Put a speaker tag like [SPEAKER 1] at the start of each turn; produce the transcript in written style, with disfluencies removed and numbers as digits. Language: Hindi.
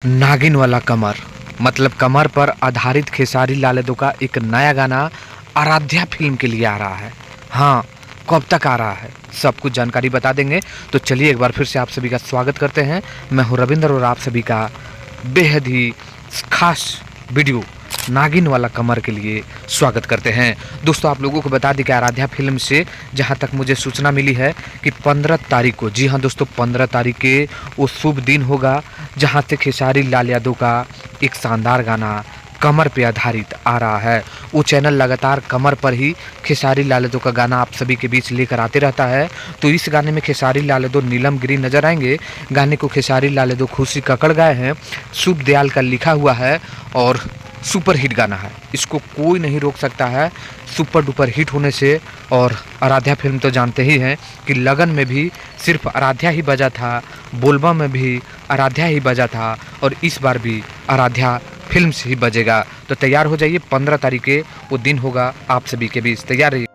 [SPEAKER 1] नागिन वाला कमर मतलब कमर पर आधारित खेसारी लाल यादव का एक नया गाना आराध्या फिल्म के लिए आ रहा है। हाँ, कब तक आ रहा है सब कुछ जानकारी बता देंगे। तो चलिए एक बार फिर से आप सभी का स्वागत करते हैं। मैं हूं रविंद्र और आप सभी का बेहद ही खास वीडियो नागिन वाला कमर के लिए स्वागत करते हैं। दोस्तों आप लोगों को बता दें कि आराध्या फिल्म से जहां तक मुझे सूचना मिली है कि 15 तारीख को, जी हां दोस्तों 15 तारीख के वो शुभ दिन होगा जहां से खेसारी लाल यादव का एक शानदार गाना कमर पे आधारित आ रहा है। वो चैनल लगातार कमर पर ही खेसारी लाल यादव का गाना आप सभी के बीच लेकर आते रहता है। तो इस गाने में खेसारी लाल यादव नीलम गिरी नजर आएंगे। गाने को खेसारी लाल यादव खुशी कक्कड़ गाए हैं, शुभ दयाल का लिखा हुआ है और सुपर हिट गाना है। इसको कोई नहीं रोक सकता है सुपर डुपर हिट होने से। और आराध्या फिल्म तो जानते ही हैं कि लगन में भी सिर्फ आराध्या ही बजा था, बोलबा में भी आराध्या ही बजा था और इस बार भी आराध्या फिल्म से ही बजेगा। तो तैयार हो जाइए, 15 तारीख के वो दिन होगा, आप सभी के बीच तैयार रहिए।